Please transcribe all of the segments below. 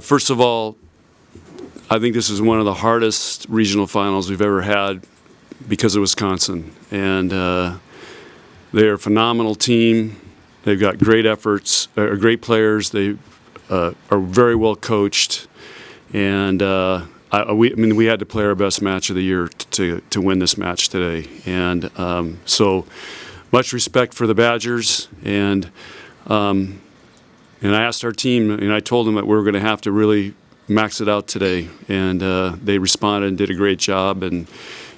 First of all, I think this is one of the hardest regional finals we've ever had because of Wisconsin. And they're a phenomenal team. They've got great efforts, great players. They are very well coached. And we had to play our best match of the year to win this match today. And so much respect for the Badgers. And I asked our team, and I told them that we were going to have to really max it out today. And they responded and did a great job. And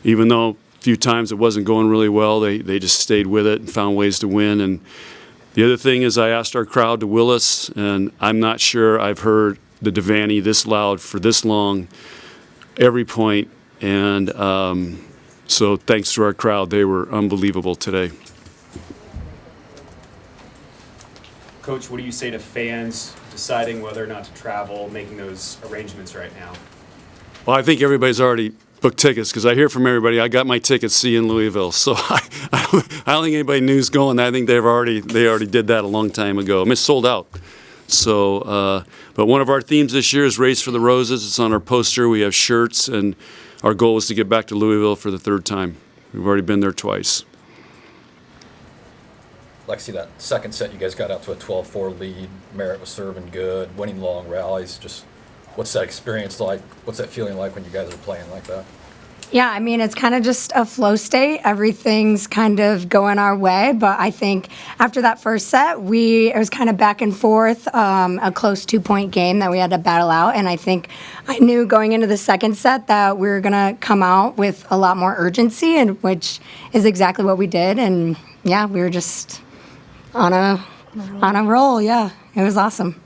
even though a few times it wasn't going really well, they just stayed with it and found ways to win. And the other thing is I asked our crowd to will us, and I'm not sure I've heard the Devaney this loud for this long, every point. And so thanks to our crowd, they were unbelievable today. Coach, what do you say to fans deciding whether or not to travel, making those arrangements right now? Well, I think everybody's already booked tickets because I hear from everybody, I got my tickets, see you in Louisville. So I don't think anybody knew who's going. I think they already did that a long time ago. I mean, it's sold out. So, but one of our themes this year is Race for the Roses. It's on our poster. We have shirts, and our goal is to get back to Louisville for the third time. We've already been there twice. Lexi, that second set, you guys got out to a 12-4 lead. Merritt was serving good, winning long rallies. Just what's that experience like? What's that feeling like when you guys are playing like that? Yeah, I mean, it's kind of just a flow state. Everything's kind of going our way. But I think after that first set, it was kind of back and forth, a close 2-point game that we had to battle out. And I think I knew going into the second set that we were going to come out with a lot more urgency, and which is exactly what we did. And, yeah, we were just on a roll. Yeah, it was awesome.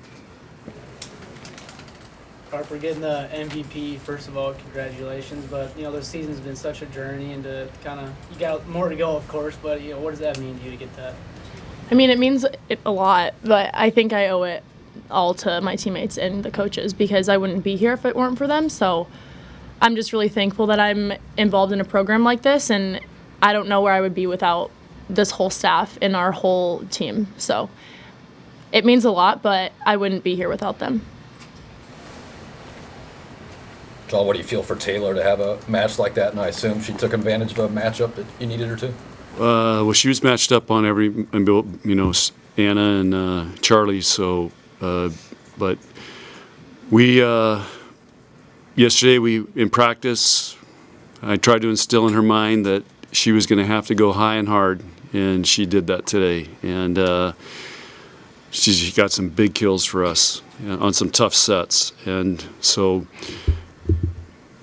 Harper, getting the MVP, first of all, congratulations. But, this season's been such a journey, and to you got more to go, of course, but, what does that mean to you to get that? I mean, it means a lot, but I think I owe it all to my teammates and the coaches because I wouldn't be here if it weren't for them. So I'm just really thankful that I'm involved in a program like this, and I don't know where I would be without this whole staff and our whole team. So it means a lot, but I wouldn't be here without them. John, what do you feel for Taylor to have a match like that? And I assume she took advantage of a matchup that you needed her to? Well, she was matched up on Anna and Charlie. So, but we yesterday in practice, I tried to instill in her mind that she was going to have to go high and hard, and she did that today. And she got some big kills for us on some tough sets, and so.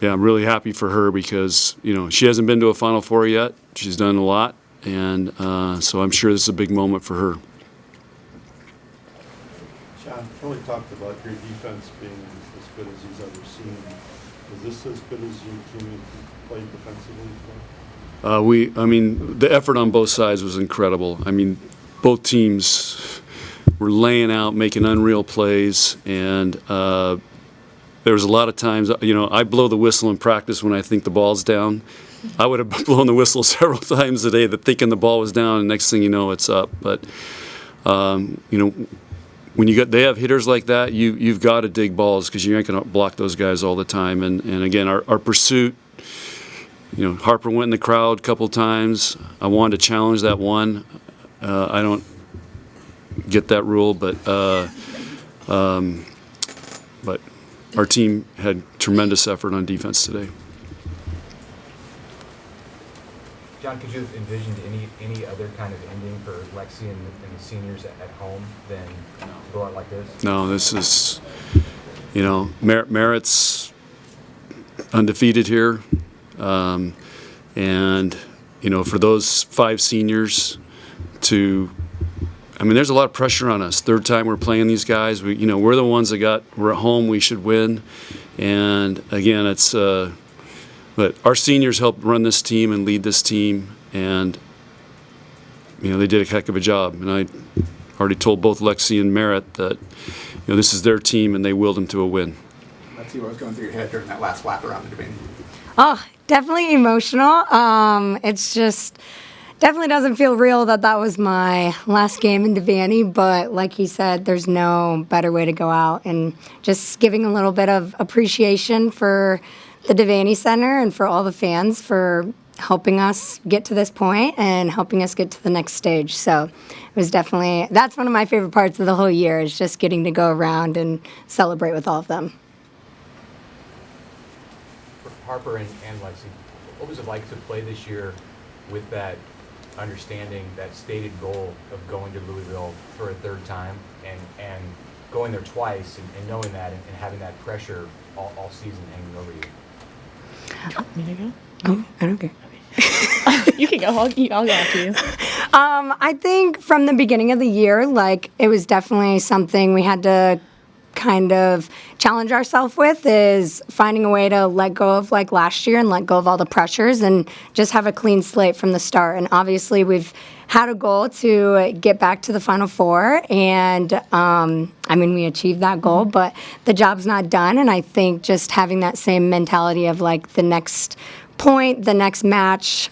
Yeah, I'm really happy for her because, she hasn't been to a Final Four yet. She's done a lot, and so I'm sure this is a big moment for her. John, Kelly talked about your defense being as good as he's ever seen. Is this as good as your team played defensively? The effort on both sides was incredible. I mean, both teams were laying out, making unreal plays, and there was a lot of times, I blow the whistle in practice when I think the ball's down. I would have blown the whistle several times today thinking the ball was down, and next thing you know, it's up. But, when they have hitters like that, you've got to dig balls because you ain't going to block those guys all the time. And again, our pursuit, Harper went in the crowd a couple times. I wanted to challenge that one. I don't get that rule, but our team had tremendous effort on defense today. John, could you have envisioned any other kind of ending for Lexi and the seniors at home than to go out like this? No, this is, Merritt's undefeated here. And, for those 5 seniors there's a lot of pressure on us. Third time we're playing these guys. We're the ones we're at home. We should win. And again, but our seniors helped run this team and lead this team, and they did a heck of a job. And I already told both Lexi and Merritt that this is their team, and they willed them to a win. Let's see what was going through your head during that last lap around the debate. Oh, definitely emotional. It's just. Definitely doesn't feel real that was my last game in Devaney, but like he said, there's no better way to go out, and just giving a little bit of appreciation for the Devaney Center and for all the fans for helping us get to this point and helping us get to the next stage. So it was definitely, that's one of my favorite parts of the whole year, is just getting to go around and celebrate with all of them. For Harper and Lexi, what was it like to play this year with that understanding, that stated goal of going to Lousiville for a third time, and going there twice, and knowing that, and having that pressure all season hanging over you? Want me to go? Oh, I don't care. You can go. I'll go after you. I think from the beginning of the year, like, it was definitely something we had to kind of challenge ourselves with, is finding a way to let go of like last year and let go of all the pressures and just have a clean slate from the start. And obviously we've had a goal to get back to the Final Four, and we achieved that goal, but the job's not done. And I think just having that same mentality of like the next point, the next match,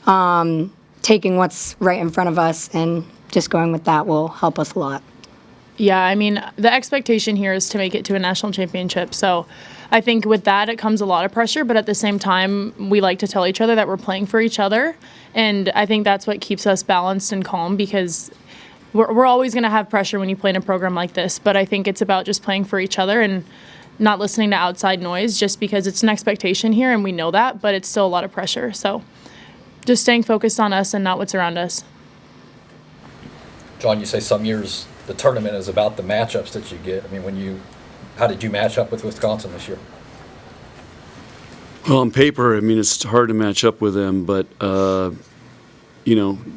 taking what's right in front of us and just going with that will help us a lot. Yeah, I mean, the expectation here is to make it to a national championship. So I think with that, it comes a lot of pressure. But at the same time, we like to tell each other that we're playing for each other. And I think that's what keeps us balanced and calm, because we're always going to have pressure when you play in a program like this. But I think it's about just playing for each other and not listening to outside noise, just because it's an expectation here and we know that, but it's still a lot of pressure. So just staying focused on us and not what's around us. John, you say some years the tournament is about the matchups that you get. I mean, how did you match up with Wisconsin this year? Well, on paper, I mean, it's hard to match up with them, but,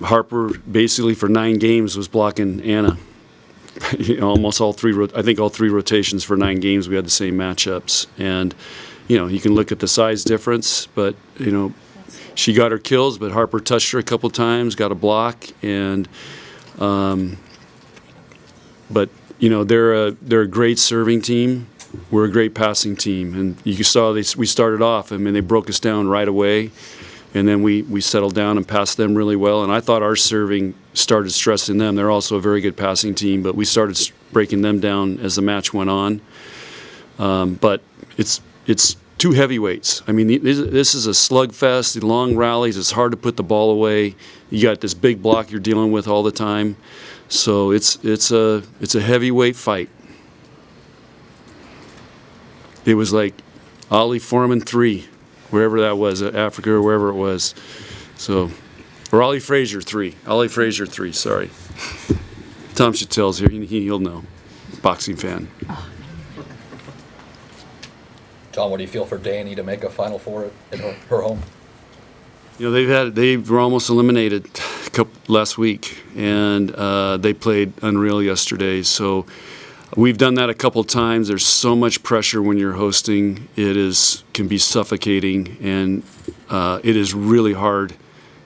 Harper basically for 9 games was blocking Anna. Almost all three rotations for 9 games, we had the same matchups. And, you can look at the size difference, but, she got her kills, but Harper touched her a couple times, got a block, and, but they're a great serving team. We're a great passing team, and you saw we started off. I mean, they broke us down right away, and then we settled down and passed them really well. And I thought our serving started stressing them. They're also a very good passing team, but we started breaking them down as the match went on. But it's 2 heavyweights. I mean, this is a slugfest. The long rallies. It's hard to put the ball away. You got this big block you're dealing with all the time. So it's a heavyweight fight. It was like Ollie Foreman 3, wherever that was, Africa or wherever it was. So, or Ollie Frazier 3. Ollie Frazier 3, sorry. Tom Chattel's here. He'll know. Boxing fan. John, what do you feel for Danny to make a Final Four at her home? They were almost eliminated last week, and they played unreal yesterday. So we've done that a couple times. There's so much pressure when you're hosting. It can be suffocating, and it is really hard,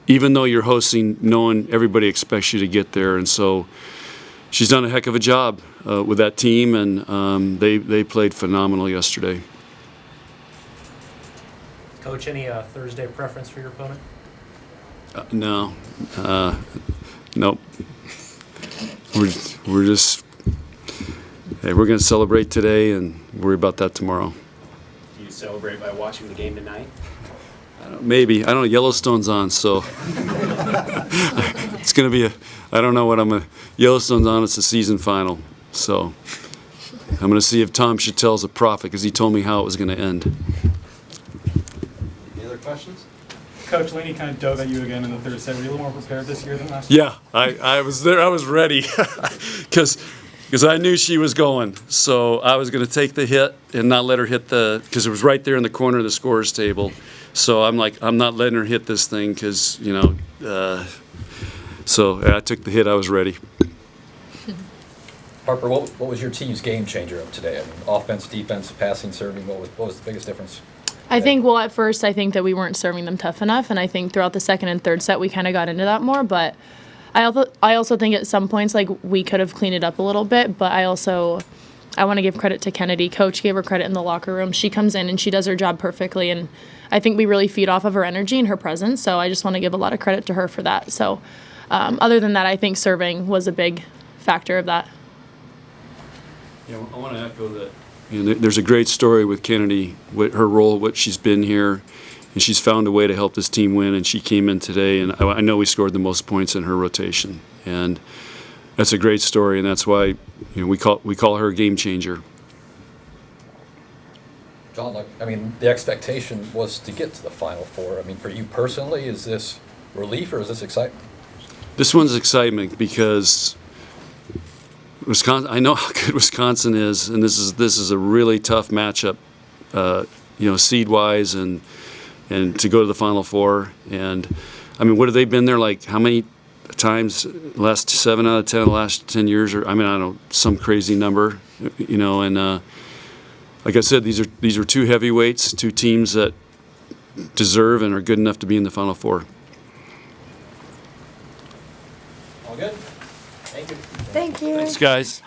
even though you're hosting, knowing everybody expects you to get there. And so she's done a heck of a job with that team, and they played phenomenal yesterday. Coach, any Thursday preference for your opponent? No. Nope. We're just, hey, we're going to celebrate today and worry about that tomorrow. Do you celebrate by watching the game tonight? Maybe. I don't know. Yellowstone's on, so it's going to be I don't know what Yellowstone's on. It's the season final. So I'm going to see if Tom Chattel's a prophet, because he told me how it was going to end. Questions? Coach, Laney kind of dove at you again in the third set. Were you a little more prepared this year than last year? Yeah, I was there. I was ready because I knew she was going. So I was going to take the hit and not let her hit because it was right there in the corner of the scorer's table. So I'm like, I'm not letting her hit this thing because, so I took the hit. I was ready. Harper, what was your team's game changer of today? I mean, offense, defense, passing, serving, what was the biggest difference? I think, at first, I think that we weren't serving them tough enough, and I think throughout the second and third set, we kind of got into that more, but I also think at some points, like, we could have cleaned it up a little bit, but I want to give credit to Kennedy. Coach gave her credit in the locker room. She comes in and she does her job perfectly, and I think we really feed off of her energy and her presence, so I just want to give a lot of credit to her for that. So other than that, I think serving was a big factor of that. Yeah, I want to echo that. You know, there's a great story with Kennedy, with her role, what she's been here, and she's found a way to help this team win. And she came in today, and I know we scored the most points in her rotation, and that's a great story. And that's why, you know, we call her a game changer. John, like, I mean, the expectation was to get to the Final Four. I mean, for you personally, is this relief or is this excitement? This one's excitement because Wisconsin. I know how good Wisconsin is, and this is a really tough matchup, you know, seed-wise, and to go to the Final Four. And I mean, what have they been there? Like how many times? Last 7 out of 10 of the last 10 years, or I mean, I don't know, some crazy number, you know. And like I said, these are two heavyweights, two teams that deserve and are good enough to be in the Final Four. All good? Thank you. Thank you. Thanks, guys.